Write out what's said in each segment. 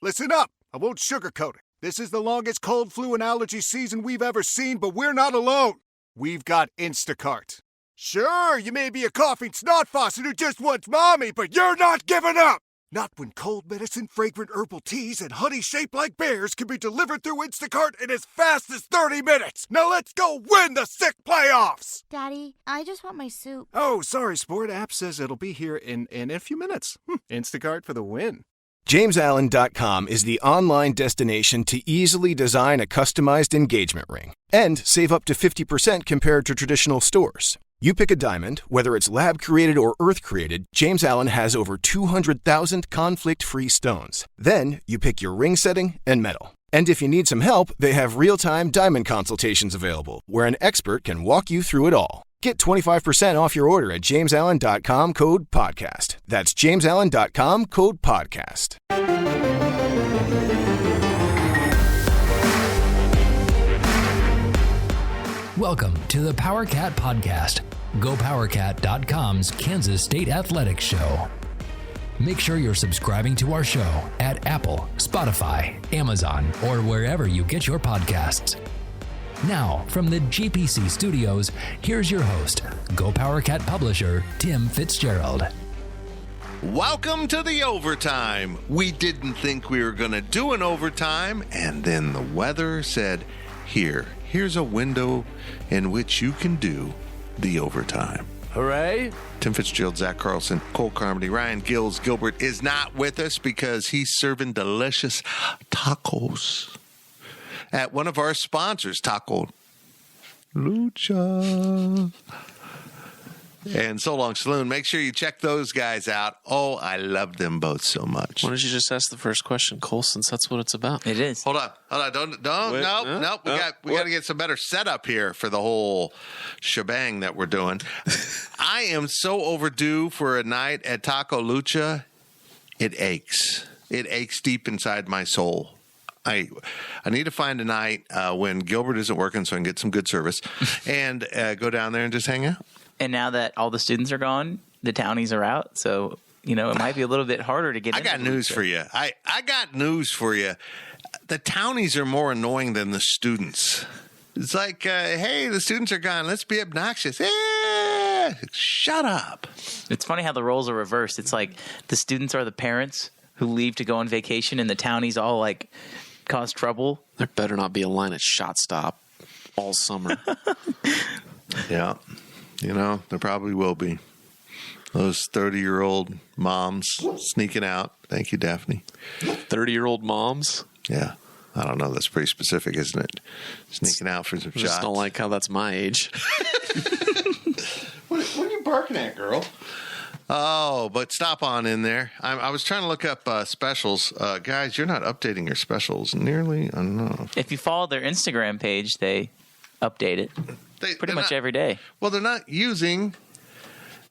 Listen up. I won't sugarcoat it. This is the longest cold, flu, and allergy season we've ever seen, but we're not alone. We've got Instacart. Sure, you may be a coughing snot faucet who just wants mommy, but you're not giving up. Not when cold medicine, fragrant herbal teas, and honey shaped like bears can be delivered through Instacart in as fast as 30 minutes. Now let's go win the sick playoffs. Daddy, I just want my soup. Oh, sorry, Sport. App says it'll be here in a few minutes. Instacart for the win. JamesAllen.com is the online destination to easily design a customized engagement ring and save up to 50% compared to traditional stores. You pick a diamond, whether it's lab-created or earth-created, James Allen has over 200,000 conflict-free stones. Then, you pick your ring setting and metal. And if you need some help, they have real-time diamond consultations available, where an expert can walk you through it all. Get 25% off your order at JamesAllen.com, code podcast. That's JamesAllen.com, code podcast. Welcome to the PowerCat Podcast, GoPowerCat.com's Kansas State Athletics Show. Make sure you're subscribing to our show at Apple, Spotify, Amazon, or wherever you get your podcasts. Now, from the GPC studios, here's your host, GoPowerCat publisher, Tim Fitzgerald. Welcome to the overtime. We didn't think we were going to do an overtime, and then the weather said, here's a window in which you can do the overtime. Hooray. Tim Fitzgerald, Zach Carlson, Cole Carmody, Ryan Gilz. Gilbert is not with us because he's serving delicious tacos at one of our sponsors, Taco Lucha and So Long Saloon. Make sure you check those guys out. Oh, I love them both so much. Why don't you just ask the first question, Cole, since that's what it's about? It is. Hold on. Don't. Nope. We got to get some better setup here for the whole shebang that we're doing. I am so overdue for a night at Taco Lucha. It aches. It aches deep inside my soul. I need to find a night when Gilbert isn't working so I can get some good service and go down there and just hang out. And now that all the students are gone, the townies are out. So, it might be a little bit harder to get I got news for you. I got news for you. The townies are more annoying than the students. It's like, hey, the students are gone. Let's be obnoxious. Shut up. It's funny how the roles are reversed. It's like the students are the parents who leave to go on vacation, and the townies all, cause trouble. There better not be a line at Shot Stop all summer. Yeah. There probably will be. Those 30-year-old moms sneaking out. Thank you, Daphne. 30-year-old moms? Yeah. I don't know. That's pretty specific, isn't it? Sneaking out for some shots. I just don't like how that's my age. What are you barking at, girl? Oh, but stop on in there. I was trying to look up specials. Guys, you're not updating your specials nearly enough. If you follow their Instagram page, they update it pretty much every day. Well, they're not using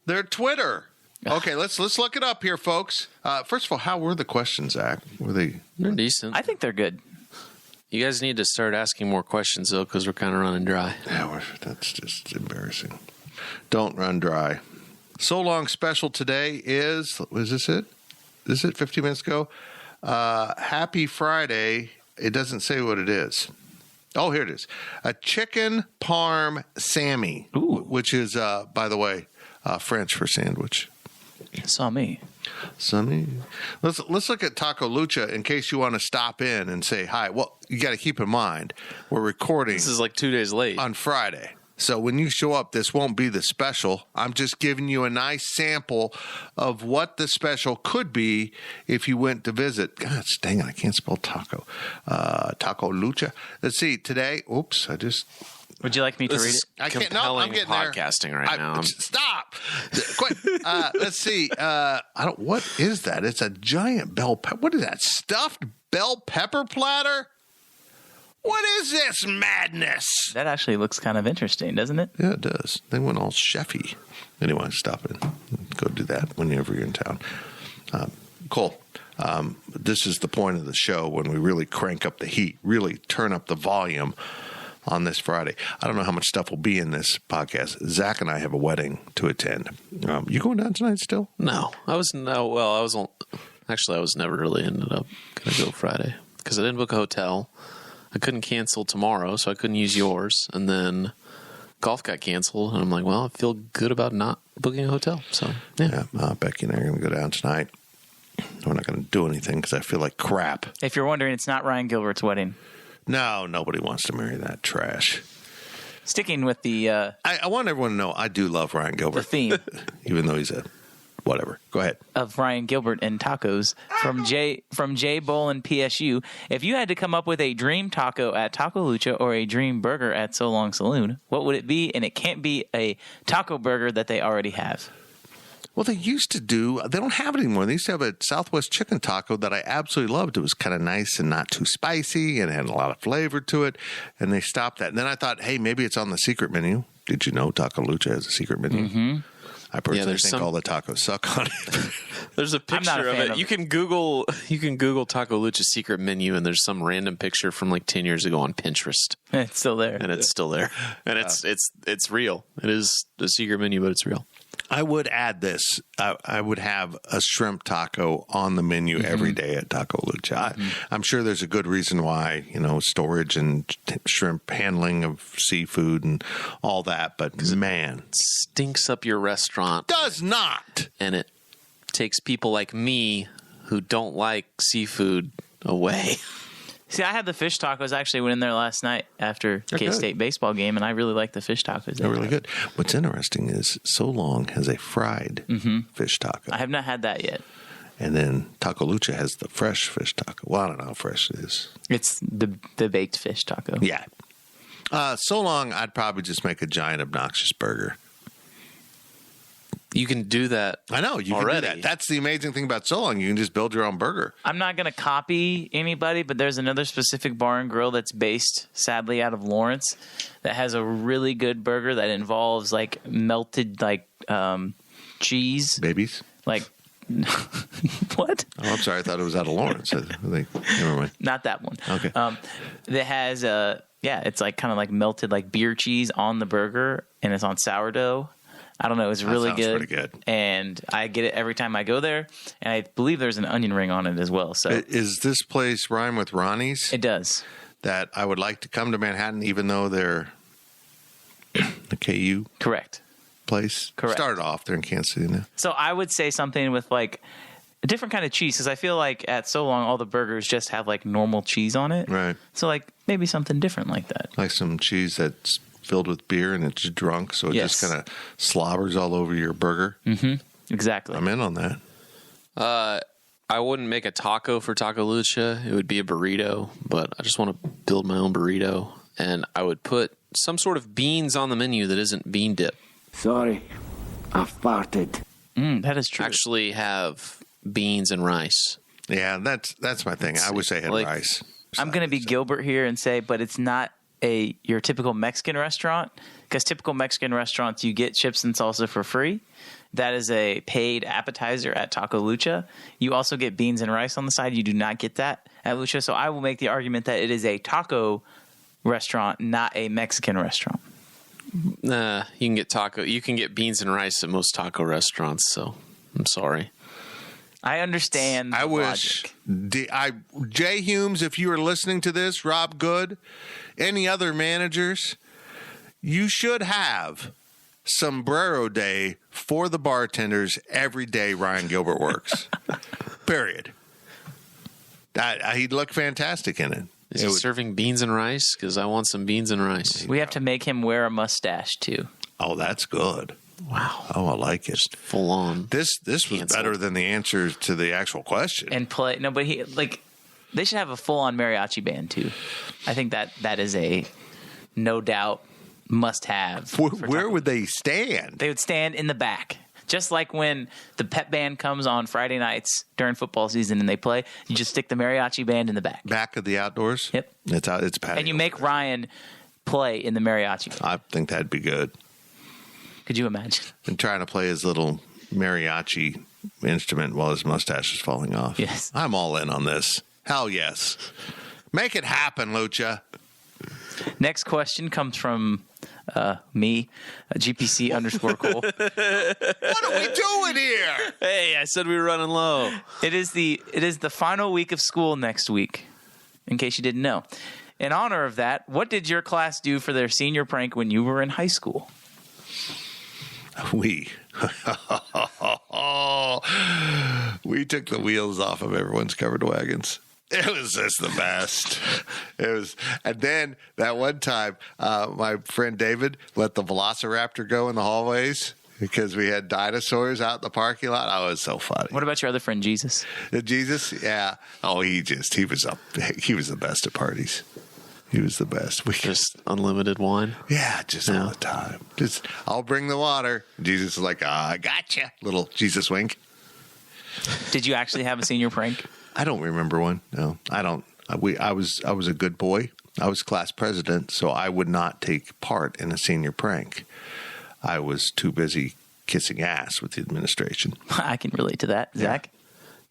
their Twitter. Okay, let's look it up here, folks. First of all, how were the questions, Zach? They're decent. I think they're good. You guys need to start asking more questions, though, because we're kind of running dry. Yeah, that's just embarrassing. Don't run dry. So Long special today is this it? Is it 15 minutes ago? Happy Friday. It doesn't say what it is. Oh, here it is. A chicken parm Sammy, which is, by the way, French for sandwich. Sammy. Let's look at Taco Lucha in case you want to stop in and say hi. Well, you got to keep in mind we're recording. This is like 2 days late on Friday. So when you show up, this won't be the special. I'm just giving you a nice sample of what the special could be if you went to visit. God, dang it, I can't spell taco. Taco Lucha. Let's see, today, Would you like me to read it? I can't. No, I'm getting podcasting there. right now. Stop. Quit. Let's see. What is that? It's a giant bell pepper. What is that? Stuffed bell pepper platter? What is this madness? That actually looks kind of interesting, doesn't it? Yeah, it does. They went all chefy. Anyway, stop it. Go do that whenever you're in town. Cole, this is the point of the show when we really crank up the heat, really turn up the volume on this Friday. I don't know how much stuff will be in this podcast. Zach and I have a wedding to attend. You going down tonight still? No, I was Actually, I was never really ended up going to go Friday because I didn't book a hotel. I couldn't cancel tomorrow, so I couldn't use yours. And then golf got canceled, and I'm like, well, I feel good about not booking a hotel. So, yeah. Becky and I are going to go down tonight. We're not going to do anything because I feel like crap. If you're wondering, it's not Ryan Gilbert's wedding. No, nobody wants to marry that trash. Sticking with the I want everyone to know I do love Ryan Gilbert. the theme Even though he's a whatever. Go ahead. of Ryan Gilbert and tacos from Jay Bowl and PSU. If you had to come up with a dream taco at Taco Lucha or a dream burger at So Long Saloon, what would it be? And it can't be a taco burger that they already have. Well, they used to do, they don't have it anymore. They used to have a Southwest chicken taco that I absolutely loved. It was kind of nice and not too spicy and had a lot of flavor to it. And they stopped that. And then I thought, hey, maybe it's on the secret menu. Did you know Taco Lucha has a secret menu? Mm-hmm. I personally think all the tacos suck on it. There's a picture of it. You can Google Taco Lucha secret menu, and there's some random picture from like 10 years ago on Pinterest. It's still there. And it's still there. And it's real. It is the secret menu, but it's real. I would add this. I would have a shrimp taco on the menu every day at Taco Lucha. I'm sure there's a good reason why, storage and shrimp handling of seafood and all that. But man, it stinks up your restaurant. Does not. And it takes people like me who don't like seafood away. See, I had the fish tacos. I actually went in there last night after K-State baseball game, and I really like the fish tacos. They're really good. What's interesting is So Long has a fried fish taco. I have not had that yet. And then Taco Lucha has the fresh fish taco. Well, I don't know how fresh it is. It's the baked fish taco. Yeah. So Long, I'd probably just make a giant obnoxious burger. You can do that. I know you already. can do that. That's the amazing thing about So Long. You can just build your own burger. I'm not going to copy anybody, but there's another specific bar and grill that's based, sadly, out of Lawrence that has a really good burger that involves like melted cheese. Babies? Like what? Oh, I'm sorry. I thought it was out of Lawrence. Never mind. Not that one. Okay. That has it's like kind of like melted like beer cheese on the burger, and it's on sourdough. I don't know. It's really good. Pretty good. And I get it every time I go there. And I believe there's an onion ring on it as well. So is this place rhyme with Ronnie's? It does. That I would like to come to Manhattan, even though they're the KU Correct. place. Correct. Started off there in Kansas City now. So I would say something with like a different kind of cheese, because I feel like at So Long all the burgers just have like normal cheese on it. Right. So like maybe something different like that. Like some cheese that's filled with beer and it's drunk, so it just kind of slobbers all over your burger. Mm-hmm. Exactly. I'm in on that. I wouldn't make a taco for Taco Lucha. It would be a burrito, but I just want to build my own burrito. And I would put some sort of beans on the menu that isn't bean dip. Sorry, I've farted. That is true. Actually have beans and rice. Yeah, that's my thing. I wish I had rice. I'm going to be Gilbert here and say, but it's not your typical Mexican restaurant, because typical Mexican restaurants, you get chips and salsa for free. That is a paid appetizer at Taco Lucha. You also get beans and rice on the side. You do not get that at Lucha. So I will make the argument that it is a taco restaurant, not a Mexican restaurant. You can get taco. You can get beans and rice at most taco restaurants. So I'm sorry. I understand. I wish Jay Humes, if you are listening to this, Rob Good, any other managers, you should have Sombrero Day for the bartenders every day Ryan Gilbert works. Period. He'd look fantastic in it. Is he serving beans and rice? Because I want some beans and rice. We have to make him wear a mustache too. Oh, that's good. Wow. Oh, I like it. Just full on. This was better than the answer to the actual question. And play no, but they should have a full on mariachi band too. I think that is a no doubt must have. Where would they stand? They would stand in the back. Just like when the pep band comes on Friday nights during football season and they play, you just stick the mariachi band in the back. Back of the outdoors? Yep. It's patio. And you make Ryan play in the mariachi. I think that'd be good. Could you imagine? And trying to play his little mariachi instrument while his mustache is falling off. Yes. I'm all in on this. Hell yes. Make it happen, Lucha. Next question comes from me, GPC _ Cole. What are we doing here? Hey, I said we were running low. It is the final week of school next week, in case you didn't know. In honor of that, what did your class do for their senior prank when you were in high school? We took the wheels off of everyone's covered wagons. It was just the best. And then that one time, my friend David let the Velociraptor go in the hallways because we had dinosaurs out in the parking lot. Oh, it was so funny. What about your other friend Jesus? Jesus? Yeah. Oh, he was the best at parties. He was the best. Just unlimited wine? Yeah, all the time. Just, I'll bring the water. Jesus is like, I gotcha. Little Jesus wink. Did you actually have a senior prank? I don't remember one. No, I don't. I was a good boy. I was class president, so I would not take part in a senior prank. I was too busy kissing ass with the administration. I can relate to that. Zach?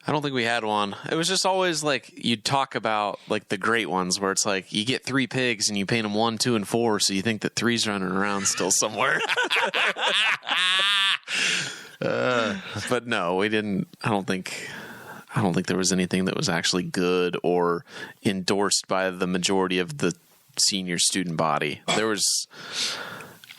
I don't think we had one. It was just always like you'd talk about like the great ones where it's like you get 3 pigs and you paint them 1, 2, and 4, so you think that 3's running around still somewhere. But no, we didn't. I don't think there was anything that was actually good or endorsed by the majority of the senior student body. There was.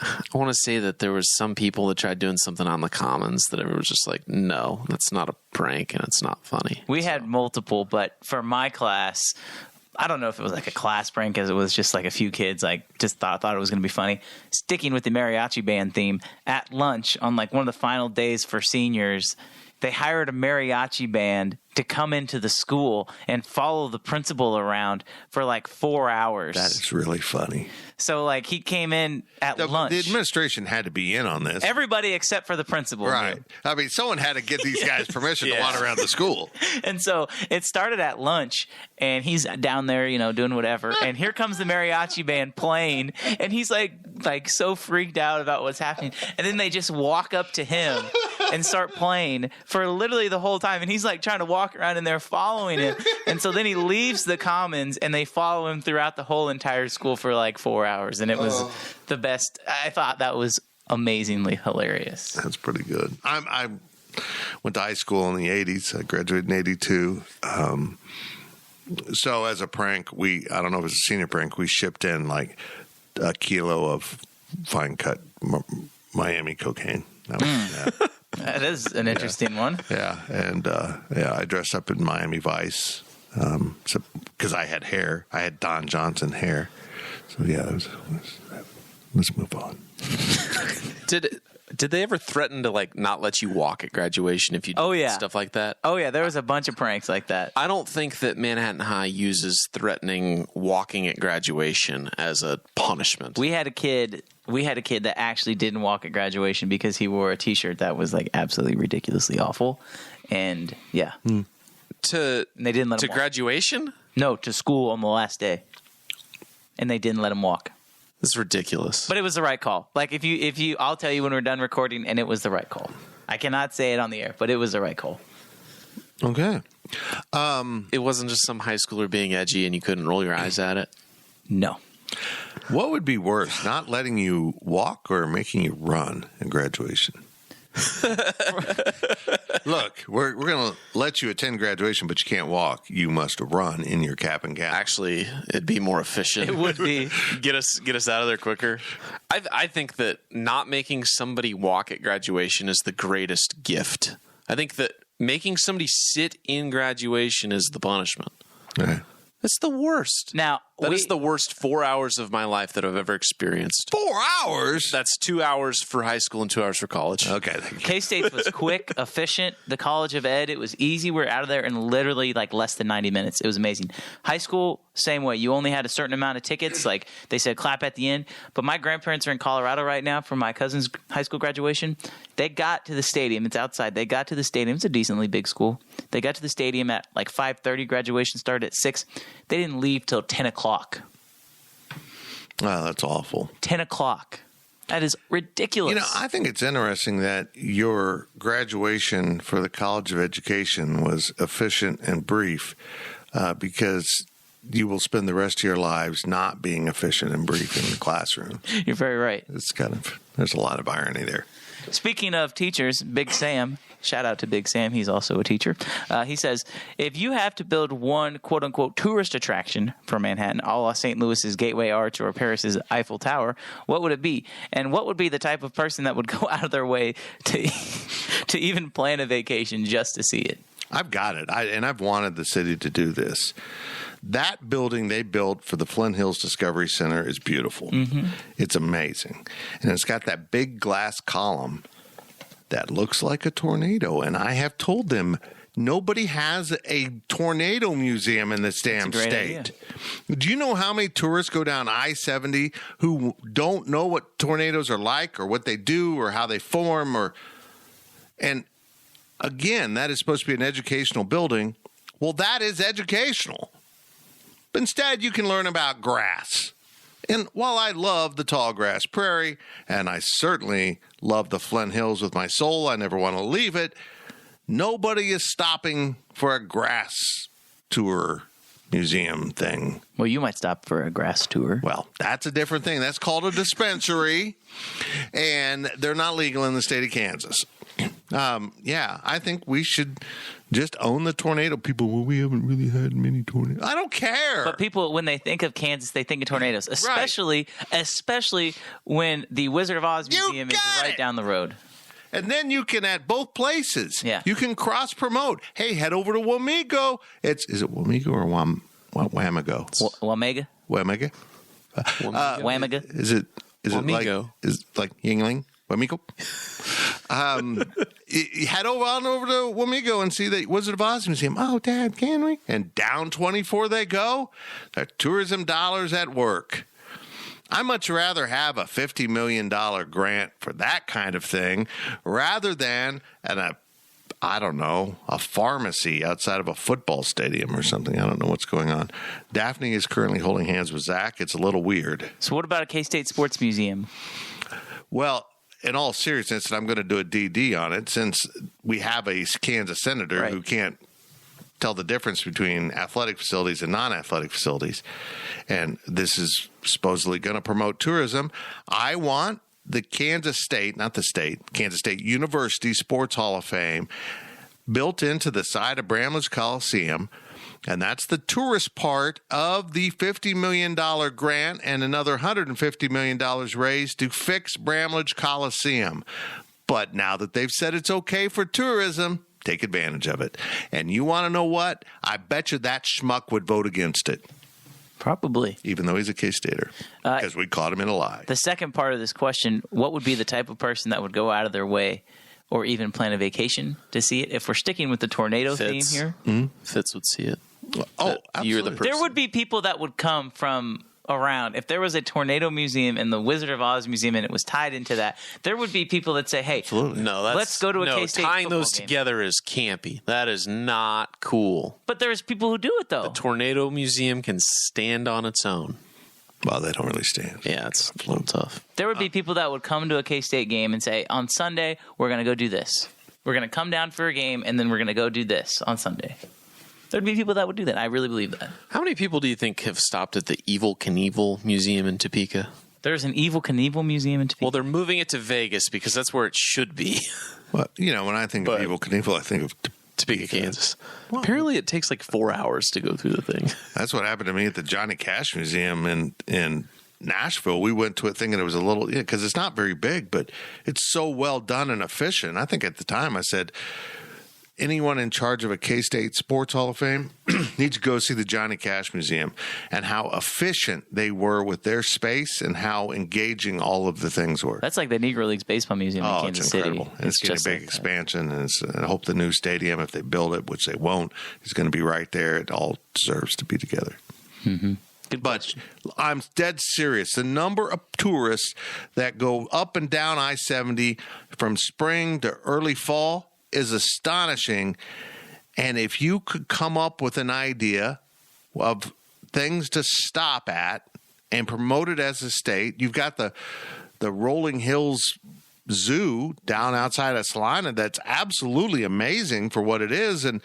I want to say that there was some people that tried doing something on the commons that it was just like, no, that's not a prank and it's not funny. We had multiple, but for my class, I don't know if it was like a class prank as it was just like a few kids like just thought it was going to be funny. Sticking with the mariachi band theme, at lunch on like one of the final days for seniors, they hired a mariachi band to come into the school and follow the principal around for like 4 hours. That is really funny. So like he came in at lunch. The administration had to be in on this. Everybody except for the principal. Right. Knew. I mean, someone had to give these guys permission to wander around the school. And so it started at lunch, and he's down there, doing whatever. And here comes the mariachi band playing, and he's like so freaked out about what's happening. And then they just walk up to him and start playing for literally the whole time. And he's like trying to walk around in there following him. And so then he leaves the commons, and they follow him throughout the whole entire school for like 4 hours. And it was the best. I thought that was amazingly hilarious. That's pretty good. I went to high school in the 80s. I graduated in 82. So as a prank, I don't know if it was a senior prank, we shipped in like a kilo of fine cut Miami cocaine. That is an interesting one. Yeah. And I dressed up in Miami Vice because I had hair. I had Don Johnson hair. So yeah, let's move on. Did they ever threaten to like not let you walk at graduation if you did stuff like that? Oh yeah, there was a bunch of pranks like that. I don't think that Manhattan High uses threatening walking at graduation as a punishment. We had a kid that actually didn't walk at graduation because he wore a T-shirt that was like absolutely ridiculously awful, and yeah, and they didn't let him walk. Graduation? No, to school on the last day, and they didn't let him walk. This is ridiculous. But it was the right call. Like if you, I'll tell you when we're done recording, and it was the right call. I cannot say it on the air, but it was the right call. Okay. It wasn't just some high schooler being edgy and you couldn't roll your eyes at it? No. What would be worse, not letting you walk or making you run in graduation? Look, we're going to let you attend graduation, but you can't walk. You must run in your cap and gown. Actually, it'd be more efficient. It would be. Get us out of there quicker. I think that not making somebody walk at graduation is the greatest gift. I think that making somebody sit in graduation is the punishment. Okay. It's the worst. Now, that is the worst 4 hours of my life that I've ever experienced. 4 hours? That's 2 hours for high school and 2 hours for college. Okay. K-State was quick, efficient. The College of Ed, it was easy. We're out of there in literally like less than 90 minutes. It was amazing. High school, same way. You only had a certain amount of tickets. Like they said, clap at the end. But my grandparents are in Colorado right now for my cousin's high school graduation. They got to the stadium. It's outside. They got to the stadium. It's a decently big school. They got to the stadium at like 5:30. Graduation started at 6. They didn't leave till 10 o'clock. Oh, that's awful. 10 o'clock. That is ridiculous. You know, I think it's interesting that your graduation for the College of Education was efficient and brief because you will spend the rest of your lives not being efficient and brief in the classroom. You're very right. It's there's a lot of irony there. Speaking of teachers, Big Sam, shout out to Big Sam. He's also a teacher. He says, if you have to build one quote unquote tourist attraction for Manhattan, a la St. Louis's Gateway Arch or Paris's Eiffel Tower, what would it be? And what would be the type of person that would go out of their way to even plan a vacation just to see it? I've got it. I've wanted the city to do this. That building they built for the Flint Hills Discovery Center is beautiful. Mm-hmm. It's amazing. And it's got that big glass column that looks like a tornado. And I have told them nobody has a tornado museum in this damn state. Idea. Do you know how many tourists go down I-70 who don't know what tornadoes are like or what they do or how they form? And again, that is supposed to be an educational building. Well, that is educational. But instead, you can learn about grass. And while I love the tall grass prairie, and I certainly love the Flint Hills with my soul, I never want to leave it, nobody is stopping for a grass tour museum thing. Well, you might stop for a grass tour. Well, that's a different thing. That's called a dispensary, and they're not legal in the state of Kansas. I think we should just own the tornado. People, well, we haven't really had many tornadoes. I don't care. But people, when they think of Kansas, they think of tornadoes, especially when the Wizard of Oz Museum is right down the road. And then you can, at both places, yeah, you can cross-promote. Hey, head over to Wamego. Is it Wamego or Wamego? Wamega? Wamega? Wamega? Is it like Yingling? Wamego? Head on over to Wamego and see the Wizard of Oz Museum. Oh, Dad, can we? And down 24 they go. The tourism dollars at work. I'd much rather have a $50 million grant for that kind of thing rather than a pharmacy outside of a football stadium or something. I don't know what's going on. Daphne is currently holding hands with Zach. It's a little weird. So what about a K-State Sports Museum? Well, in all seriousness, and I'm going to do a DD on it, since we have a Kansas senator who can't tell the difference between athletic facilities and non-athletic facilities, and this is supposedly going to promote tourism, I want the Kansas State University Sports Hall of Fame built into the side of Bramlage Coliseum. And that's the tourist part of the $50 million grant and another $150 million raised to fix Bramlage Coliseum. But now that they've said it's okay for tourism, take advantage of it. And you want to know what? I bet you that schmuck would vote against it. Probably. Even though he's a K-Stater. Because we caught him in a lie. The second part of this question, what would be the type of person that would go out of their way or even plan a vacation to see it? If we're sticking with the tornado theme here. Mm-hmm. Fitz would see it. Oh, absolutely. You're the person. There would be people that would come from around. If there was a tornado museum and the Wizard of Oz museum and it was tied into that, there would be people that say, hey, absolutely. Let's go to a K-State tying those game. together is campy. That is not cool. But there's people who do it, though. The tornado museum can stand on its own. Well, they don't really stand. Yeah, it's a little tough. There would be people that would come to a K-State game and say, on Sunday, we're going to go do this. We're going to come down for a game, and then we're going to go do this on Sunday. There'd be people that would do that. I really believe that. How many people do you think have stopped at the Evel Knievel Museum in Topeka? There's an Evel Knievel Museum in Topeka? Well, they're moving it to Vegas because that's where it should be. Well, when I think of Evel Knievel, I think of Topeka, Kansas. Well, apparently it takes like 4 hours to go through the thing. That's what happened to me at the Johnny Cash Museum in Nashville. We went to it thinking it was a little, because it's not very big, but it's so well done and efficient. I think at the time I said, anyone in charge of a K-State Sports Hall of Fame needs to go see the Johnny Cash Museum and how efficient they were with their space and how engaging all of the things were. That's like the Negro Leagues Baseball Museum in Kansas it's incredible. City. And it's getting a big expansion, and I hope the new stadium, if they build it, which they won't, is going to be right there. It all deserves to be together. Mm-hmm. But I'm dead serious. The number of tourists that go up and down I-70 from spring to early fall is astonishing. And if you could come up with an idea of things to stop at and promote it as a state, you've got the Rolling Hills zoo down outside of Salina that's absolutely amazing for what it is, and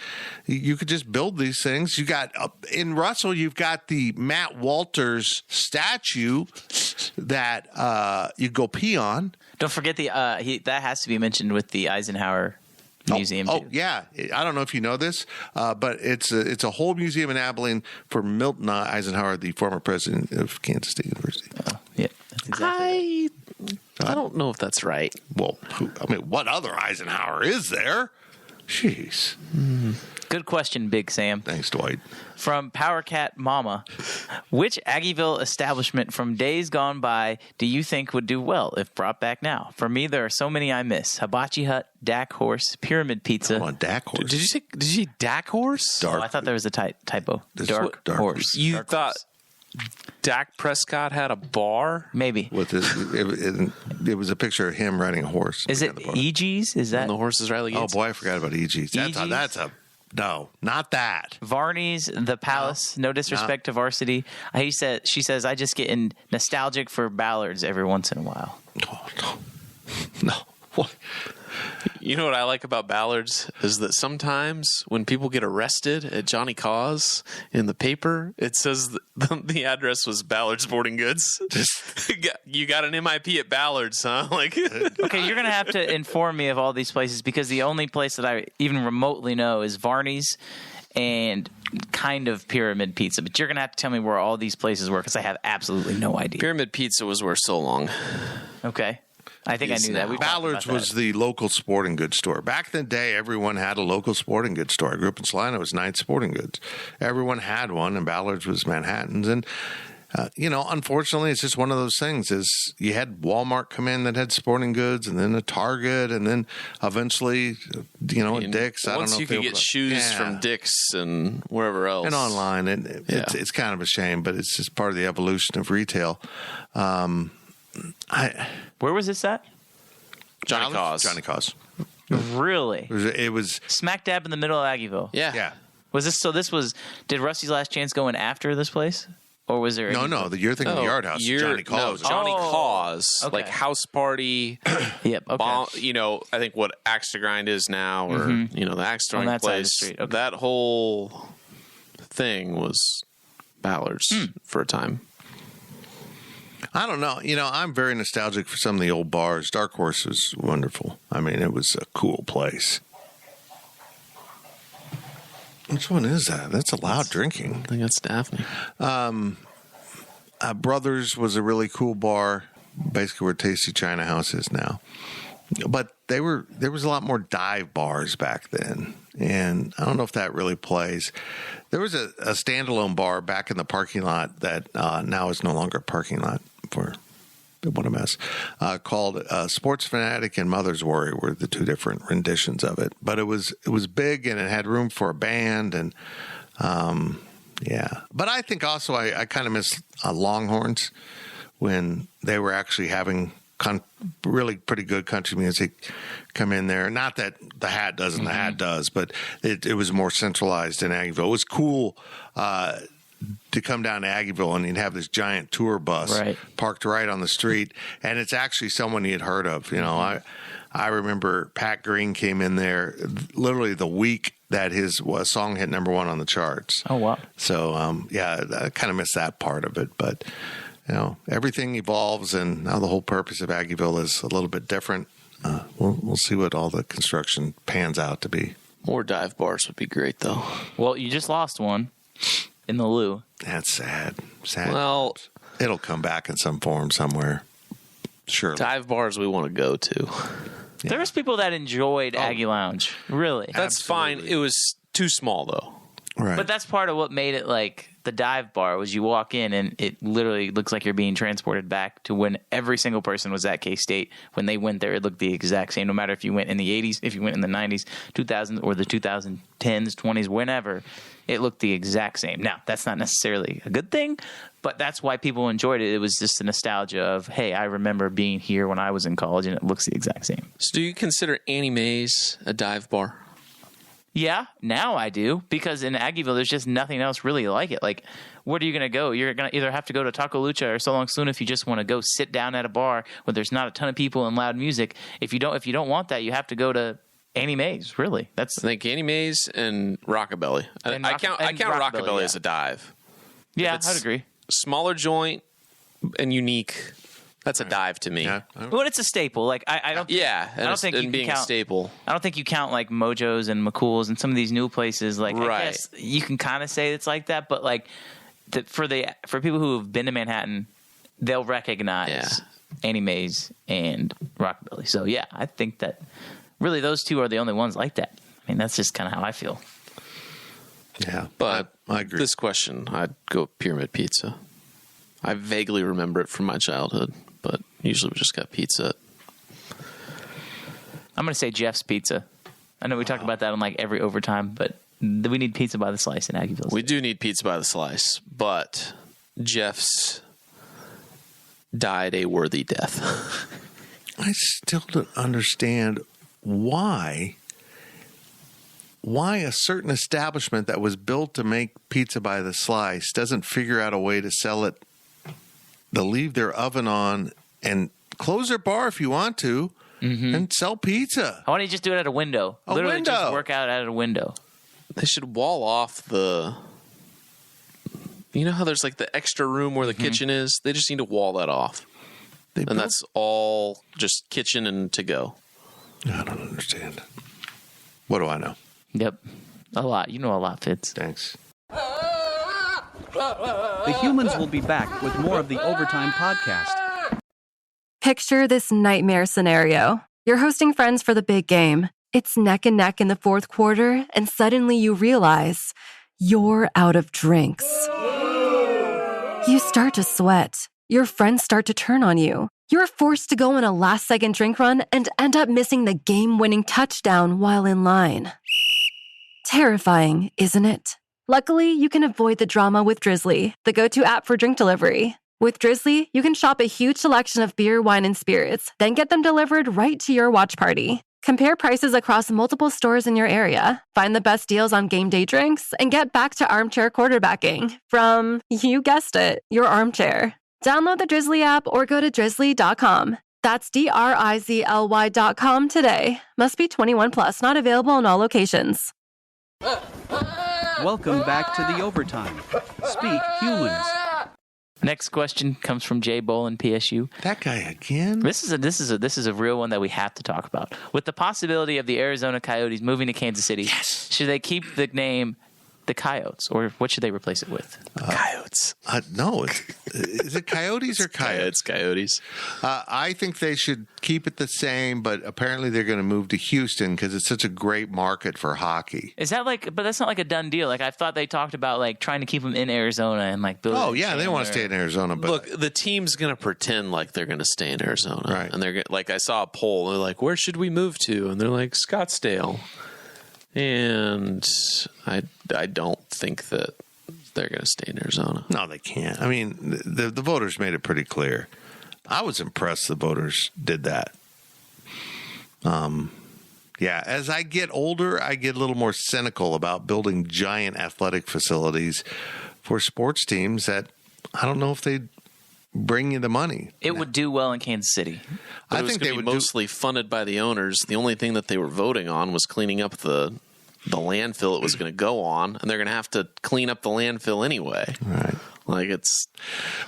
you could just build these things. You got in Russell, you've got the Matt Walters statue that you go pee on. Don't forget that has to be mentioned with the Eisenhower Museum. Oh too. yeah, I don't know if you know this, but it's a whole museum in Abilene for Milton Eisenhower, the former president of Kansas State University. Yeah, that's exactly I don't know if that's right. Well, what other Eisenhower is there? Jeez. Good question, Big Sam. Thanks, Dwight. From Power Cat Mama, which Aggieville establishment from days gone by do you think would do well if brought back now? For me, there are so many I miss. Hibachi Hut, Dak Horse, Pyramid Pizza. Come on, Dak Horse. Did you say Dak Horse? Oh, I thought there was a typo. Dark Horse. You Dark thought Horse. Dak Prescott had a bar? Maybe. With this, it was a picture of him riding a horse. Is it EG's? Is that And the horses Riley Oh Gates? boy, I forgot about EG's. EG's? That's a no, not that. Varney's, the Palace? No disrespect to Varsity. She says, I just get nostalgic for Ballards every once in a while. Oh, no. What? You know what I like about Ballards is that sometimes when people get arrested at Johnny Cause in the paper, it says the address was Ballard Sporting Goods. You got an MIP at Ballards, huh? Like, Okay, you're going to have to inform me of all these places because the only place that I even remotely know is Varney's and kind of Pyramid Pizza. But you're going to have to tell me where all these places were because I have absolutely no idea. Pyramid Pizza was where So Long. Okay. I think I knew that. We talked Ballards about was that. the local sporting goods store. Back in the day, everyone had a local sporting goods store. I grew up in Salina. It was Knight Sporting Goods. Everyone had one, and Ballards was Manhattan's. And, unfortunately, it's just one of those things is you had Walmart come in that had sporting goods, and then a Target, and then eventually, a Dick's. I don't know Once you if they could get opened up. shoes Yeah. from Dick's and wherever else. And online. And it's kind of a shame, but it's just part of the evolution of retail. Where was this at? Johnny Cause. Johnny Cause. Really? It was Smack dab in the middle of Aggieville. Yeah. Was this did Rusty's Last Chance go in after this place? Or was there No, you're thinking of the Yard House. Johnny Cause. No, Johnny Cause. Okay. Like house party. Yep. Okay. I think what Axe to Grind is now, or, the Axe to On Grind that side of the place. street. Okay. That whole thing was Ballards for a time. I don't know. I'm very nostalgic for some of the old bars. Dark Horse was wonderful. I mean, it was a cool place. Which one is that? That's a loud drinking. I think that's Daphne. Brothers was a really cool bar, basically where Tasty China House is now. But there was a lot more dive bars back then, and I don't know if that really plays. There was a standalone bar back in the parking lot that now is no longer a parking lot for what a mess. Called Sports Fanatic and Mother's Warrior were the two different renditions of it. But it was big and it had room for a band and yeah. But I think also I kind of miss Longhorns when they were actually having really pretty good country music come in there. Not that the Hat doesn't, the Hat does, but it was more centralized in Aggieville. It was cool to come down to Aggieville and you'd have this giant tour bus parked right on the street, and it's actually someone you'd heard of. I remember Pat Green came in there literally the week that his song hit #1 on the charts. Oh, wow. So, I kind of miss that part of it, but everything evolves, and now the whole purpose of Aggieville is a little bit different. We'll see what all the construction pans out to be. More dive bars would be great, though. Well, you just lost one in the loo. That's sad. Sad. Well, it'll come back in some form somewhere. Sure. Dive bars we want to go to. Yeah. There was people that enjoyed Aggie Lounge. Really. That's fine. It was too small, though. Right. But that's part of what made it like the dive bar was you walk in and it literally looks like you're being transported back to when every single person was at K-State. When they went there, it looked the exact same. No matter if you went in the 80s, if you went in the 90s, 2000s, or the 2010s, 20s, whenever, it looked the exact same. Now, that's not necessarily a good thing, but that's why people enjoyed it. It was just the nostalgia of, hey, I remember being here when I was in college and it looks the exact same. So do you consider Annie Mae's a dive bar? Yeah, now I do, because in Aggieville, there's just nothing else really like it. Like, where are you going to go? You're going to either have to go to Taco Lucha or So Long Soon if you just want to go sit down at a bar where there's not a ton of people and loud music. If you don't want that, you have to go to Annie Mae's, really. I think Annie Mae's and Rockabilly. I count Rockabilly as a dive. Yeah, I'd agree. Smaller joint and unique. That's a dive to me. Yeah. Well, it's a staple. Like I don't. Yeah, I don't think you being count, a staple. I don't think you count like Mojo's and McCool's and some of these new places. Like, right. I guess you can kind of say it's like that, but like for people who have been to Manhattan, they'll recognize Annie Mae's and Rockabilly. So yeah, I think that really those two are the only ones like that. I mean, that's just kind of how I feel. Yeah, but I agree. This question, I'd go Pyramid Pizza. I vaguely remember it from my childhood, but usually we just got pizza. I'm going to say Jeff's Pizza. I know we talk about that on like every overtime, but we need pizza by the slice in Aggieville. We do need pizza by the slice, but Jeff's died a worthy death. I still don't understand why a certain establishment that was built to make pizza by the slice doesn't figure out a way to sell it. They'll leave their oven on and close their bar if you want to and sell pizza. Why don't you just do it at a window? Literally just work out at a window. They should wall off the... You know how there's like the extra room where the kitchen is? They just need to wall that off. And that's all just kitchen and to go. I don't understand. What do I know? Yep. A lot. You know a lot, Fitz. Thanks. The humans will be back with more of the Overtime podcast. Picture this nightmare scenario. You're hosting friends for the big game. It's neck and neck in the fourth quarter, and suddenly you realize you're out of drinks. You start to sweat. Your friends start to turn on you. You're forced to go on a last-second drink run and end up missing the game-winning touchdown while in line. Terrifying, isn't it? Luckily, you can avoid the drama with Drizzly, the go-to app for drink delivery. With Drizzly, you can shop a huge selection of beer, wine, and spirits, then get them delivered right to your watch party. Compare prices across multiple stores in your area, find the best deals on game day drinks, and get back to armchair quarterbacking from, you guessed it, your armchair. Download the Drizzly app or go to drizzly.com. That's DRIZLY.com today. Must be 21 plus, not available in all locations. Welcome back to the Overtime. Speak Humans. Next question comes from Jay Bolin, PSU. That guy again? This is a real one that we have to talk about. With the possibility of the Arizona Coyotes moving to Kansas City, should they keep the name the Coyotes, or what should they replace it with? Coyotes. No, is it Coyotes or Coyotes? Coyotes. I think they should keep it the same, but apparently they're going to move to Houston because it's such a great market for hockey. Is that but that's not like a done deal. Like I thought they talked about like trying to keep them in Arizona and like building. Oh yeah, they want to stay in Arizona. But look, the team's going to pretend like they're going to stay in Arizona, right? And they're like, I saw a poll. They're like, where should we move to? And they're like, Scottsdale. And I don't think that they're going to stay in Arizona. No, they can't. I mean, the voters made it pretty clear. I was impressed the voters did that. Yeah, as I get older, I get a little more cynical about building giant athletic facilities for sports teams that I don't know if they'd bring you the money. It would do well in Kansas City. I think they would mostly funded by the owners. The only thing that they were voting on was cleaning up the landfill it was going to go on, and they're going to have to clean up the landfill anyway. Right. Like it's...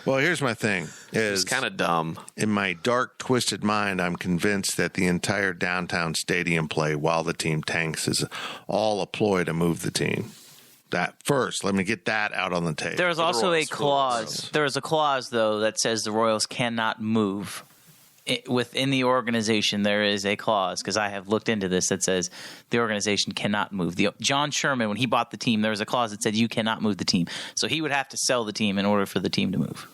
Well, here's my thing. It's kind of dumb. In my dark, twisted mind, I'm convinced that the entire downtown stadium play while the team tanks is all a ploy to move the team. That first, let me get that out on the table. There is also a clause. There is a clause, though, that says the Royals cannot move. Within the organization, there is a clause, because I have looked into this, that says the organization cannot move. John Sherman, when he bought the team, there was a clause that said you cannot move the team. So he would have to sell the team in order for the team to move.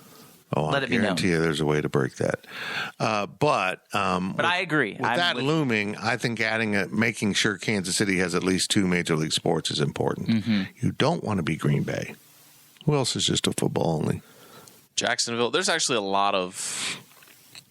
Oh, I guarantee you there's a way to break that. But I agree. With that looming, I think making sure Kansas City has at least 2 major league sports is important. Mm-hmm. You don't want to be Green Bay. Who else is just a football only? Jacksonville. There's actually a lot of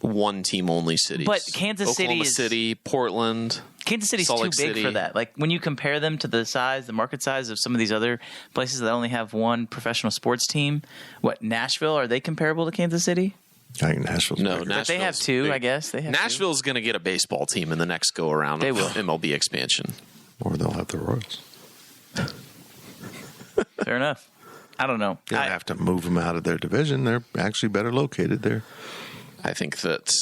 one-team-only cities. But Kansas Oklahoma City, Portland. Kansas City's Salt too Lake big City. for that. Like when you compare them to the market size of some of these other places that only have one professional sports team. What, Nashville? Are they comparable to Kansas City? I think Nashville's No, bigger. But they have two, big. I guess. Nashville's going to get a baseball team in the next go-around They of will. MLB expansion. Or they'll have the Royals. Fair enough. I don't know. They don't have to move them out of their division. They're actually better located there. I think that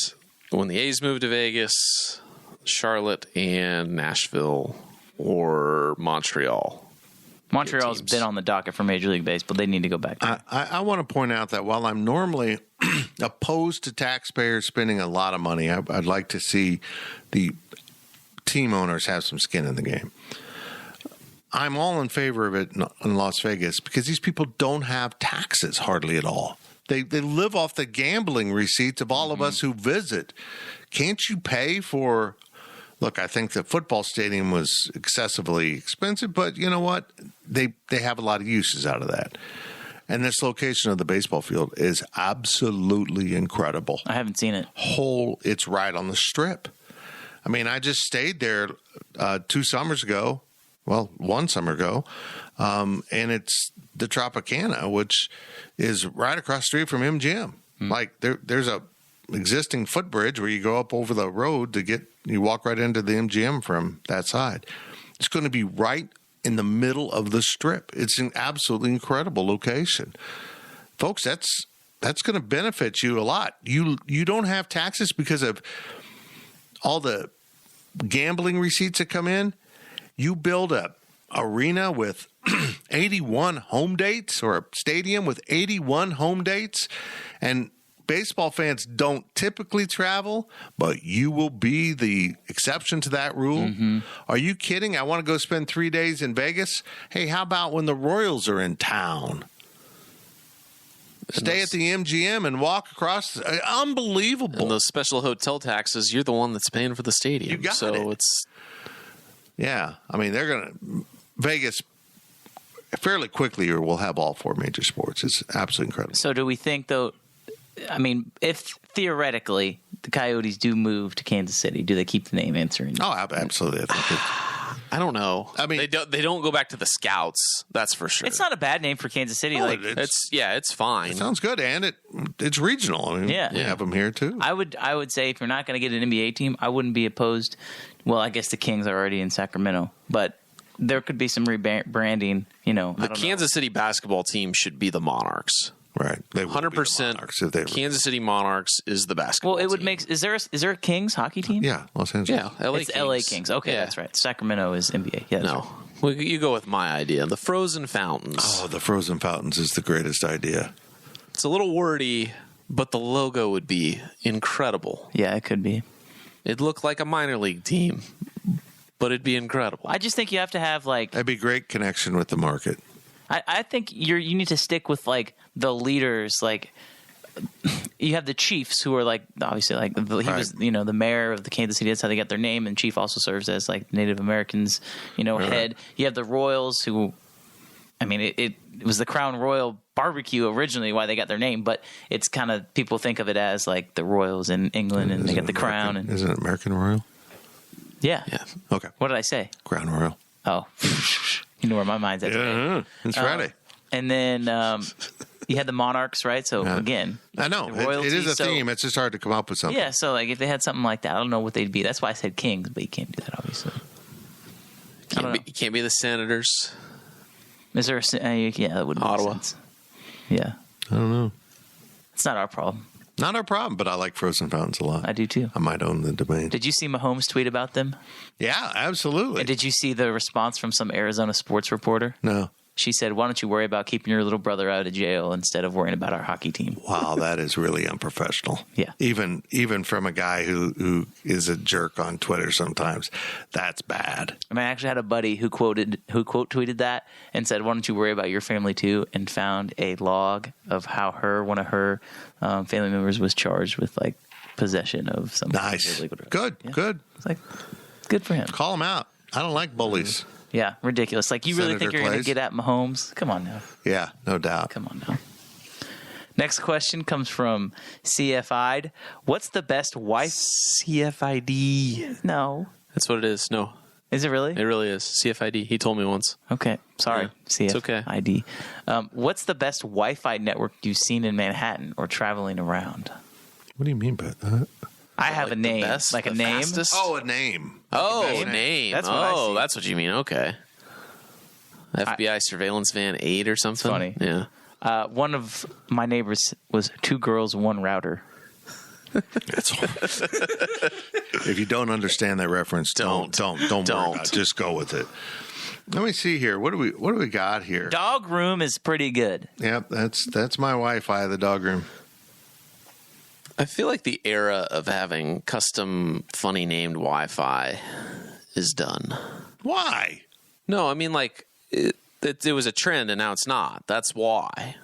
when the A's move to Vegas, Charlotte and Nashville or Montreal's Montreal's been on the docket for Major League Baseball. They need to go back there. I want to point out that while I'm normally opposed to taxpayers spending a lot of money, I'd like to see the team owners have some skin in the game. I'm all in favor of it in Las Vegas because these people don't have taxes hardly at all. They live off the gambling receipts of all of us who visit. Can't you pay for... Look, I think the football stadium was excessively expensive, but you know what? They have a lot of uses out of that. And this location of the baseball field is absolutely incredible. I haven't seen it. It's right on the strip. I mean, I just stayed there 2 summers ago. Well, 1 summer ago. And it's the Tropicana, which is right across the street from MGM. Like there's a existing footbridge where you go up over the road you walk right into the MGM from that side. It's going to be right in the middle of the strip. It's an absolutely incredible location. Folks, that's going to benefit you a lot. You don't have taxes because of all the gambling receipts that come in. You build a arena with 81 home dates or a stadium with 81 home dates, and baseball fans don't typically travel, but you will be the exception to that rule. Are you kidding? I want to go spend 3 days in Vegas. Hey, how about when the Royals are in town? Stay at the MGM and walk across. Unbelievable. And those special hotel taxes, you're the one that's paying for the stadium. You got so it. it's... Yeah. I mean, Vegas fairly quickly will have all 4 major sports. It's absolutely incredible. So do we think, though, I mean, if theoretically the Coyotes do move to Kansas City, do they keep the name answering? Oh, absolutely. I don't know. I mean, they don't go back to the Scouts. That's for sure. It's not a bad name for Kansas City. It's fine. It sounds good, and it's regional. I mean, Yeah. we have them here too. I would say if you're not going to get an NBA team, I wouldn't be opposed. Well, I guess the Kings are already in Sacramento, but there could be some rebranding. The Kansas City basketball team should be the Monarchs. Right, they 100%. Kansas City Monarchs is the basketball. Well, it would team. make. Is there a Kings hockey team? Yeah, Los Angeles. Yeah, LA It's Kings. LA Kings. Okay, Yeah. that's right. Sacramento is NBA. Yeah, that's No, right. well, you go with my idea. The Frozen Fountains. Oh, the Frozen Fountains is the greatest idea. It's a little wordy, but the logo would be incredible. Yeah, it could be. It'd look like a minor league team, but it'd be incredible. I just think you have to have like. That'd be great connection with the market. I think you need to stick with like the leaders. Like you have the Chiefs, who are like obviously like he was the mayor of the Kansas City. That's how they got their name. And Chief also serves as like Native Americans head. You have the Royals, who I mean it was the Crown Royal Barbecue originally why they got their name, but it's kind of people think of it as like the Royals in England, and they get the crown. And Isn't it American Royal? yeah. Okay. What did I say? Crown Royal. Oh, you know where my mind's at. Yeah, it's Friday. And then you had the Monarchs, right? So again, I know the royalty, it is a so- theme. It's just hard to come up with something. Yeah, so like if they had something like that, I don't know what they'd be. That's why I said Kings, but you can't do that, obviously. You can't be the Senators. Is there yeah, that wouldn't Ottawa. make sense. Yeah. I don't know. It's not our problem. Not our problem, but I like Frozen Fountains a lot. I do too. I might own the domain. Did you see Mahomes tweet about them? Yeah, absolutely. And did you see the response from some Arizona sports reporter? No. She said, "Why don't you worry about keeping your little brother out of jail instead of worrying about our hockey team?" Wow, that is really unprofessional. Yeah. Even from a guy who is a jerk on Twitter sometimes. That's bad. I mean, I actually had a buddy who quote tweeted that and said, "Why don't you worry about your family too?" and found a log of how one of her family members was charged with like possession of some Nice. illegal drugs. Good, Yeah. good. It's like good for him. Call him out. I don't like bullies. Yeah, ridiculous. Like you really Senator think you're going to Clays. get at Mahomes? Come on now. Yeah, no doubt. Come on now. Next question comes from CFI'd. What's the best CFID. No. That's what it is. No. Is it really? It really is. CFID. He told me once. Okay. Sorry. Yeah, it's okay. CFID. What's the best Wi-Fi network you've seen in Manhattan or traveling around? What do you mean by that? I have a name. Like a name? Fastest? Oh, a name. Oh, Name? name. That's what I see. That's what you mean. Okay. FBI surveillance van 8 or something. Funny. Yeah. One of my neighbors was 2 girls, 1 router. That's if you don't understand that reference, don't worry about it. Just go with it. Let me see here. What do we got here? Dog room is pretty good. Yep, that's my Wi-Fi. The dog room. I feel like the era of having custom, funny named Wi-Fi is done. Why? No, I mean like it was a trend and now it's not. That's why.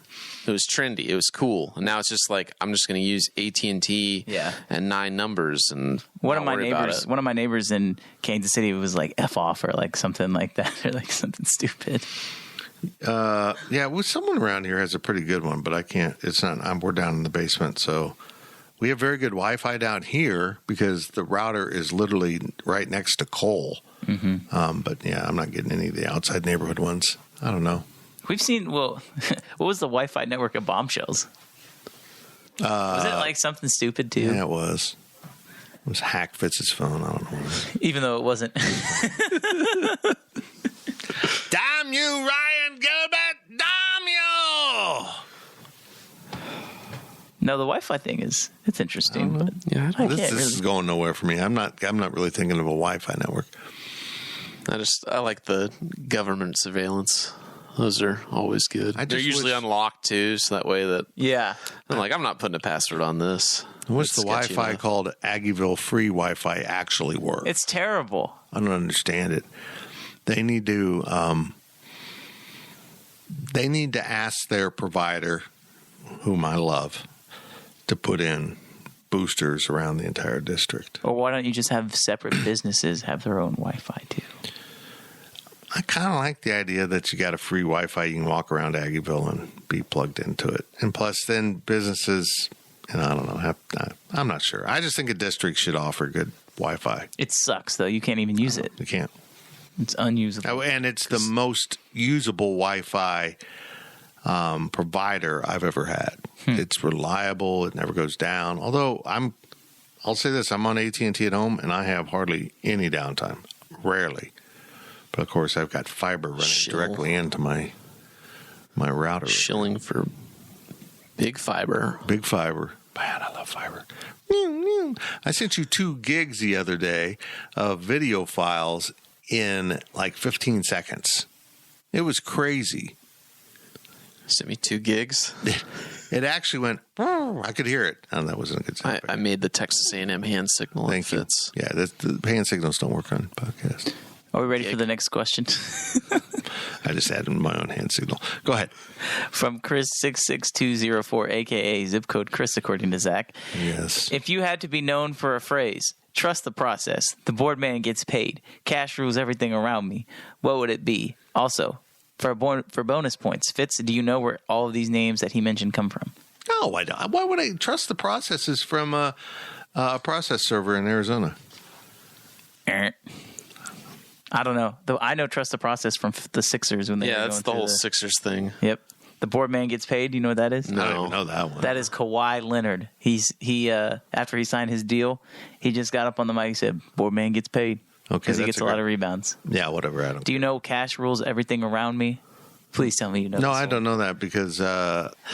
It was trendy. It was cool. And now it's just like I'm just going to use AT&T and 9 numbers and one of my neighbors in Kansas City was like F off or like something like that or like something stupid. Yeah, well, someone around here has a pretty good one, but I can't. It's not. We're down in the basement, so we have very good Wi-Fi down here because the router is literally right next to Cole. Mm-hmm. But yeah, I'm not getting any of the outside neighborhood ones. I don't know. We've seen, what was the Wi-Fi network of Bombshells? Was it like something stupid too? Yeah, it was. It was Hack Fitz's phone. I don't know. Even though it wasn't. Damn you, Ryan Gilbert! Damn you! No, the Wi-Fi thing it's interesting. But yeah, this is going nowhere for me. I'm not really thinking of a Wi-Fi network. I like the government surveillance. Those are always good. They're usually unlocked too, so that way that I'm not putting a password on this. What's the Wi-Fi called? Aggieville free Wi-Fi actually work? It's terrible. I don't understand it. They need to ask their provider, whom I love, to put in boosters around the entire district. Or why don't you just have separate businesses have their own Wi-Fi too? I kind of like the idea that you got a free Wi-Fi. You can walk around Aggieville and be plugged into it. And plus, then businesses, and I don't know, I'm not sure. I just think a district should offer good Wi-Fi. It sucks, though. You can't even use it. You can't. It's unusable. And it's the most usable Wi-Fi provider I've ever had. It's reliable. It never goes down. Although I'll say this, I'm on AT&T at home, and I have hardly any downtime. Rarely. But of course, I've got fiber running directly into my router. Shilling for big fiber. Big fiber. Man, I love fiber. I sent you 2 gigs the other day of video files in like 15 seconds. It was crazy. Sent me 2 gigs. It actually went. I could hear it. Oh, that wasn't a good sound. I made the Texas A&M hand signal. Thank you. Yeah, the hand signals don't work on podcasts. Are we ready for the next question? I just added my own hand signal. Go ahead. From Chris66204, a.k.a. zip code Chris, according to Zach. Yes. If you had to be known for a phrase, trust the process, the board man gets paid, cash rules everything around me, what would it be? Also, for bonus points, Fitz, do you know where all of these names that he mentioned come from? No, I don't. Why would I trust the processes from a process server in Arizona? I don't know. Though I know trust the process from the Sixers when they were that's the whole Sixers thing. Yep. The board man gets paid. You know what that is? No. I don't even know that one. That is Kawhi Leonard. He after he signed his deal, he just got up on the mic and said, "Board man gets paid." Okay, because he gets a lot of rebounds. Yeah, whatever. I don't. Do you know cash rules everything around me? Please tell me you know. No, I don't know that because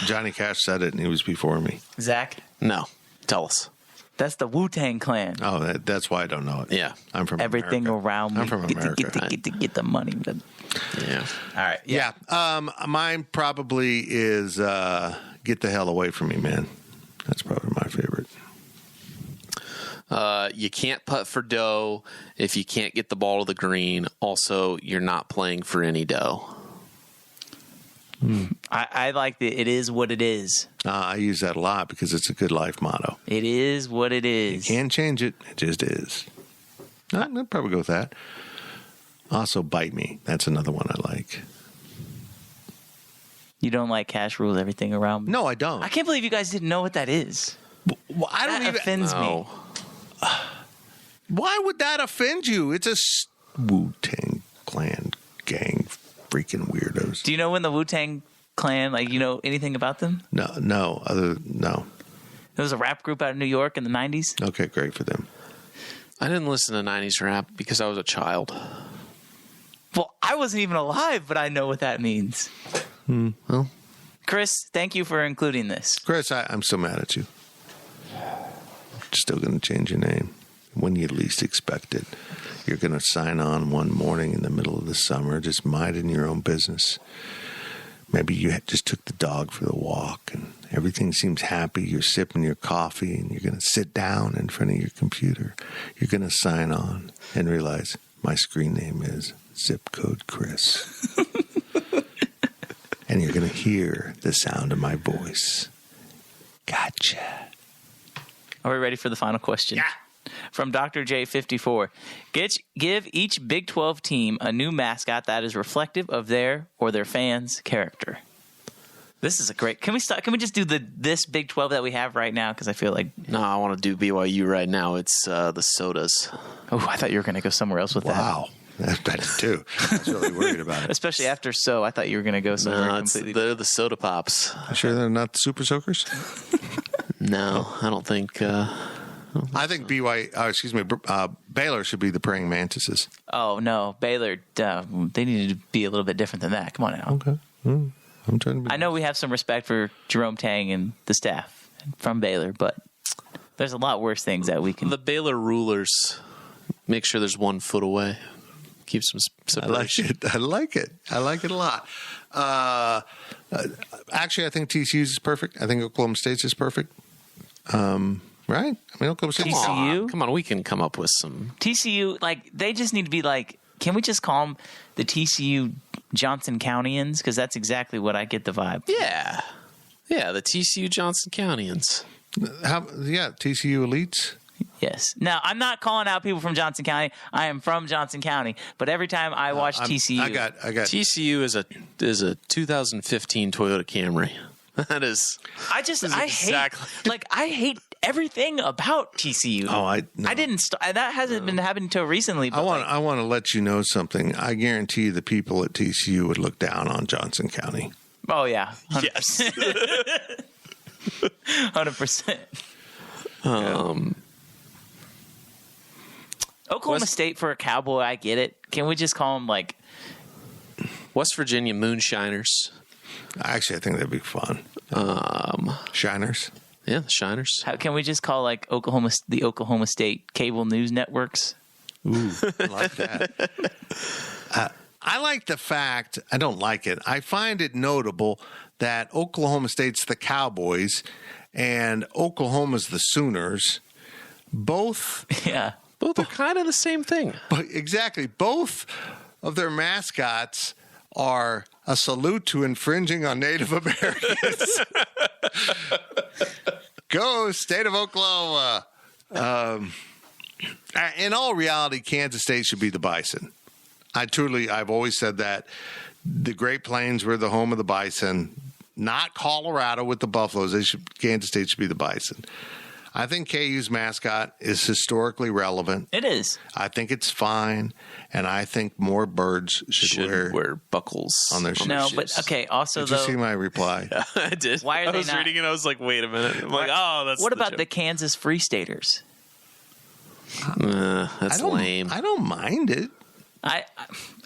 Johnny Cash said it and he was before me. Zach? No. Tell us. That's the Wu-Tang Clan. Oh, that's why I don't know it. Yeah. I'm from everything America. around me. I'm from America. Get the money. Yeah. All right. Yeah. Mine probably is Get the Hell Away From Me, Man. That's probably my favorite. You can't putt for dough if you can't get the ball to the green. Also, you're not playing for any dough. I like the "it is what it is." I use that a lot because it's a good life motto. It is what it is. You can't change it. It just is. I'd probably go with that. Also, Bite Me. That's another one I like. You don't like cash rules everything around me? No, I don't. I can't believe you guys didn't know what that is. Well, I don't That even. offends me. Why would that offend you? It's a Wu-Tang Clan gang, freaking weirdos. Do you know when the Wu-Tang Clan, like, you know anything about them? No. There was a rap group out of New York in the 90s. Okay, great for them. I didn't listen to 90s rap because I was a child. Well, I wasn't even alive, but I know what that means. Well, Chris, thank you for including this. Chris, I'm so mad at you. Still going to change your name when you least expect it. You're going to sign on one morning in the middle of the summer, just minding your own business. Maybe you just took the dog for the walk and everything seems happy. You're sipping your coffee and you're going to sit down in front of your computer. You're going to sign on and realize my screen name is Zip Code Chris. And you're going to hear the sound of my voice. Gotcha. Are we ready for the final question? Yeah. From Dr. J54. Give each Big 12 team a new mascot that is reflective of their or their fans' character. This is a great. Can we start? Can we just do this Big 12 that we have right now? Because I feel like no, I want to do BYU right now. It's the sodas. Oh, I thought you were going to go somewhere else with that. Wow. I did too. I was really worried about it. Especially after I thought you were going to go somewhere completely. They're the soda pops. You sure they're not the Super Soakers? No, I don't think. I think Baylor should be the praying mantises. Oh no, Baylor. They need to be a little bit different than that. Come on now. Okay. I'm trying to be. I know we have some respect for Jerome Tang and the staff from Baylor, but there's a lot worse things that we can. The Baylor rulers make sure there's 1 foot away. Keep some separation. I like it a lot. Actually, I think TCU's is perfect. I think Oklahoma State's is perfect. Right? I mean, Oklahoma State. TCU? Come on, we can come up with some. TCU, like, they just need to be like, can we just call them the TCU Johnson Countyans? Because that's exactly what I get the vibe. Yeah, the TCU Johnson Countyans. TCU elites. Yes. Now, I'm not calling out people from Johnson County. I am from Johnson County. But every time I watch TCU. I got TCU is a 2015 Toyota Camry. That is. I hate everything about TCU. Oh, I didn't. That hasn't been happening until recently. But I want to let you know something. I guarantee the people at TCU would look down on Johnson County. Oh yeah. 100%. Yes. 100%. Oklahoma State for a Cowboy, I get it. Can we just call them like West Virginia Moonshiners? Actually, I think that'd be fun. Shiners. Yeah, the Shiners. Can we just call like the Oklahoma State cable news networks? Ooh, I like that. I like the fact, I don't like it. I find it notable that Oklahoma State's the Cowboys and Oklahoma's the Sooners. Both. Yeah. Both are kind of the same thing. But exactly. Both of their mascots are a salute to infringing on Native Americans. Go, state of Oklahoma. In all reality, Kansas State should be the Bison. I've always said that. The Great Plains were the home of the Bison, not Colorado with the Buffaloes. Kansas State should be the Bison. I think KU's mascot is historically relevant. It is. I think it's fine, and I think more birds should wear buckles on their shoes. No, but okay. Also, did you see my reply? Yeah, I did. Why are I they was not? reading it. I was like, wait a minute. I'm like, oh, that's. What about joke. the Kansas Free Staters? That's lame. I don't mind it.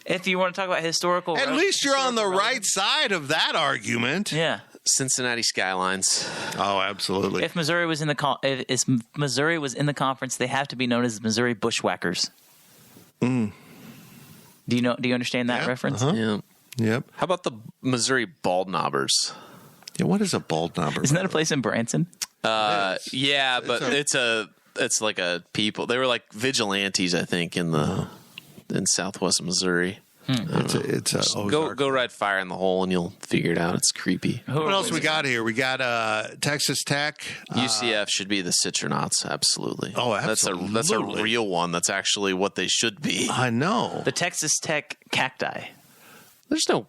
If you want to talk about historical, at least you're on the right side of that argument. Yeah. Cincinnati Skylines. Oh, absolutely. If Missouri was in the Missouri was in the conference, they have to be known as Missouri Bushwhackers. Do you understand that reference? Uh-huh. Yeah. Yep. How about the Missouri Bald Knobbers? Yeah, what is a bald knobber? Isn't that a place in Branson? Yeah, but it's like a people. They were like vigilantes, I think, in Southwest Missouri. Go ride Fire in the Hole and you'll figure it out. It's creepy. What else we got here? We got Texas Tech. UCF should be the Citronauts. Absolutely. Oh, absolutely. That's a real one. That's actually what they should be. I know. The Texas Tech Cacti. There's no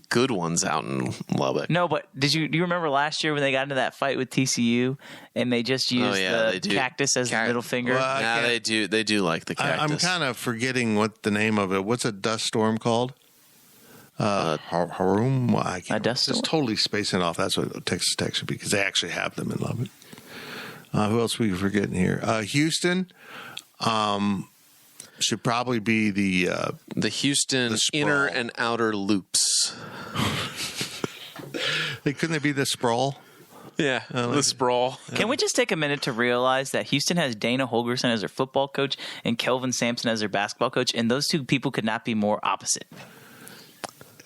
good ones out in Lubbock. No, but do you remember last year when they got into that fight with TCU and they just used the cactus as the middle finger? Well, they do like the cactus. I'm kind of forgetting what the name of it. What's a dust storm called? Harum. I can't. A dust storm? Just totally spacing off. That's what Texas Tech should be because they actually have them in Lubbock. Who else are we forgetting here? Houston. Should probably be the Houston inner and outer loops. Couldn't they be the sprawl? Yeah, the sprawl. Can we just take a minute to realize that Houston has Dana Holgerson as their football coach and Kelvin Sampson as their basketball coach, and those two people could not be more opposite?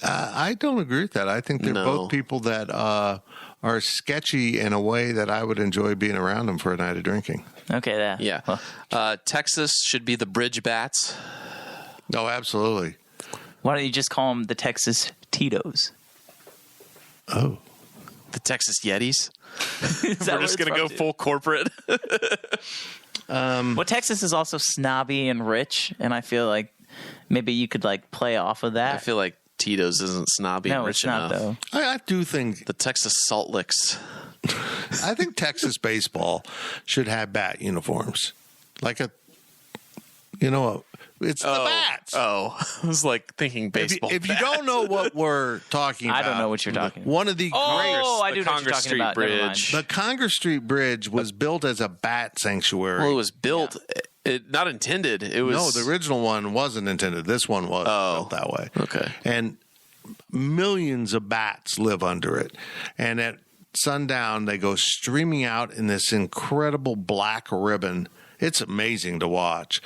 I don't agree with that. I think they're both people that are sketchy in a way that I would enjoy being around them for a night of drinking. Okay, yeah. Well. Texas should be the Bridge Bats. Oh, absolutely. Why don't you just call them the Texas Tito's? Oh. The Texas Yetis? We're just going to go full corporate. Well, Texas is also snobby and rich, and I feel like maybe you could play off of that. I feel like Tito's isn't snobby and rich enough. No, it's not, though. I do think the Texas Salt Licks. I think Texas baseball should have bat uniforms. It's the bats. Oh, I was thinking baseball. If you don't know what we're talking about. I don't know what you're talking about. One of the I do know what you're Congress talking Street about. Bridge. The Congress Street Bridge was built as a bat sanctuary. Well, it was built, not intended. It was No, the original one wasn't intended. This one was built that way. Okay. And millions of bats live under it. And at sundown, they go streaming out in this incredible black ribbon. It's amazing to watch.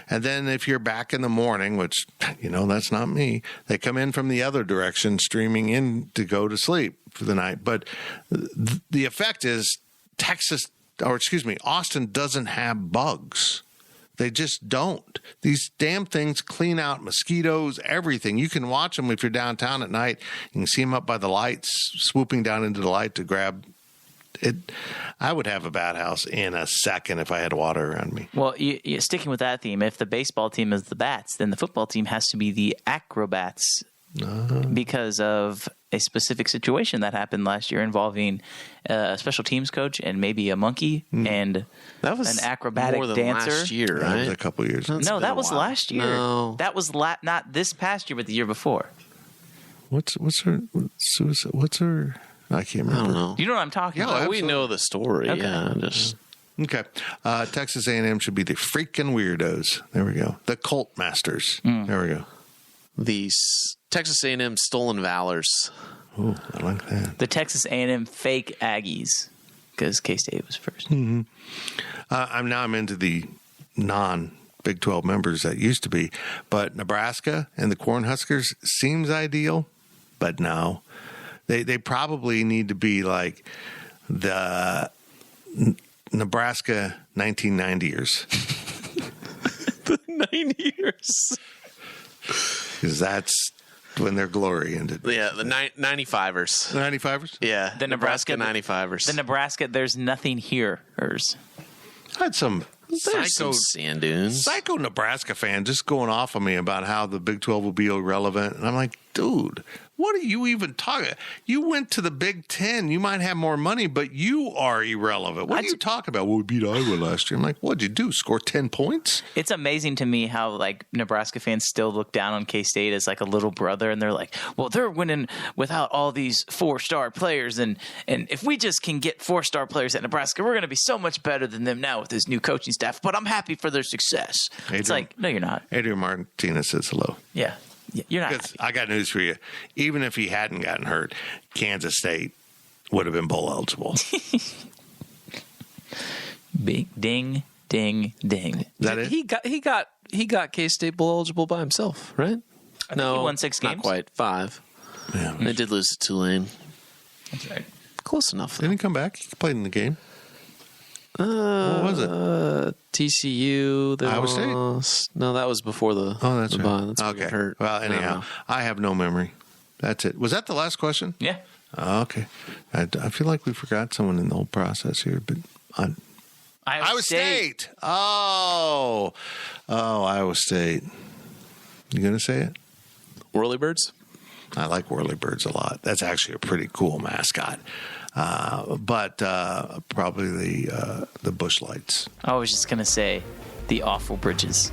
And then if you're back in the morning, which, that's not me, they come in from the other direction, streaming in to go to sleep for the night. But the effect is Austin doesn't have bugs. They just don't. These damn things clean out mosquitoes, everything. You can watch them if you're downtown at night. You can see them up by the lights, swooping down into the light to grab it. I would have a bat house in a second if I had water around me. Well, sticking with that theme, if the baseball team is the bats, then the football team has to be the acrobats because of a specific situation that happened last year involving a special teams coach and maybe a monkey and that was an acrobatic more than dancer. Last year, right? That was a couple years. No, that was last year. No. That was not this past year, but the year before. What's her suicide? What's her? I can't remember. I don't know. You know what I'm talking about? We know the story. Okay. Yeah, just okay. Texas A&M should be the freaking weirdos. There we go. The cult masters. There we go. The Texas A&M Stolen Valors. Ooh, I like that. The Texas A&M fake Aggies, because K-State was first. Mm-hmm. I'm into the non-Big 12 members that used to be, but Nebraska and the Cornhuskers seems ideal, but no. They probably need to be like the Nebraska 1990ers. The 90ers. Because that's when their glory ended. Yeah, the 95ers. The 95ers? Yeah, The Nebraska 95ers. The Nebraska, there's nothing here-ers. I had some There's some sand dunes. psycho Nebraska fan just going off on me about how the Big 12 will be irrelevant. And I'm like, dude, what are you even talking? You went to the Big 10. You might have more money, but you are irrelevant. What are you talking about? Well, we beat Iowa last year. I'm like, what'd you do? Score 10 points? It's amazing to me how Nebraska fans still look down on K-State as a little brother, and they're like, well, they're winning without all these 4-star players, and if we just can get 4-star players at Nebraska, we're going to be so much better than them now with this new coaching staff. But I'm happy for their success. It's like, no, you're not. Adrian Martinez says hello. Yeah, you're not. Because I got news for you. Even if he hadn't gotten hurt, Kansas State would have been bowl eligible. Big ding, ding, ding. Is that it? He got K-State bowl eligible by himself, right? I think he won 6 games. Not quite. 5. Yeah. They did lose to Tulane. That's right. Close enough. Didn't he come back? He played in the game. What was it? TCU. Iowa State? No, that was before the. Oh, that's the right. bye. That's when he Okay. got hurt. Well, anyhow, I have no memory. That's it. Was that the last question? Yeah. Oh, okay. I feel like we forgot someone in the whole process here, but Iowa State. Oh, Iowa State. You gonna say it? Whirly Birds. I like whirlybirds a lot. That's actually a pretty cool mascot. But probably the bush lights. I was just going to say the awful bridges.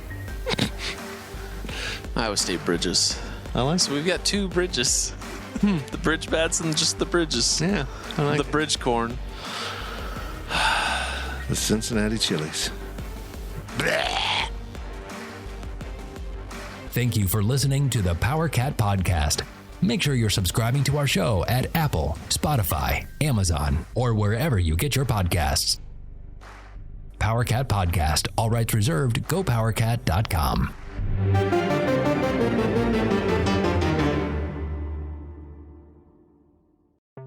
Iowa State bridges. I like So we've got 2 bridges. The bridge bats and just the bridges. Yeah, I like the bridge corn. the Cincinnati Chilies. Thank you for listening to the Power Cat Podcast. Make sure you're subscribing to our show at Apple, Spotify, Amazon, or wherever you get your podcasts. Power Cat Podcast. All rights reserved. GoPowerCat.com.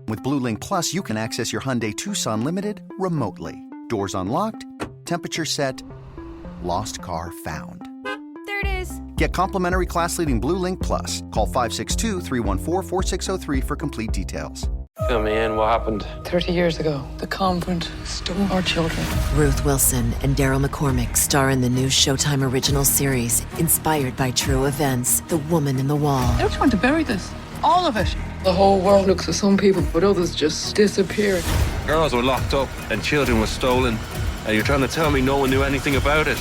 With Blue Link Plus, you can access your Hyundai Tucson Limited remotely. Doors unlocked, temperature set, lost car found. There it is. Get complimentary class-leading Blue Link Plus. Call 562-314-4603 for complete details. Fill me in, what happened? 30 years ago, the convent stole our children. Ruth Wilson and Daryl McCormick star in the new Showtime original series, inspired by true events, The Woman in the Wall. They were trying to bury this. All of it. The whole world looks at some people, but others just disappeared. Girls were locked up and children were stolen. And you're trying to tell me no one knew anything about it?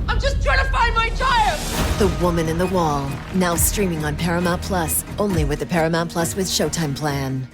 I'm just trying to find my child! The Woman in the Wall, now streaming on Paramount Plus, only with the Paramount Plus with Showtime plan.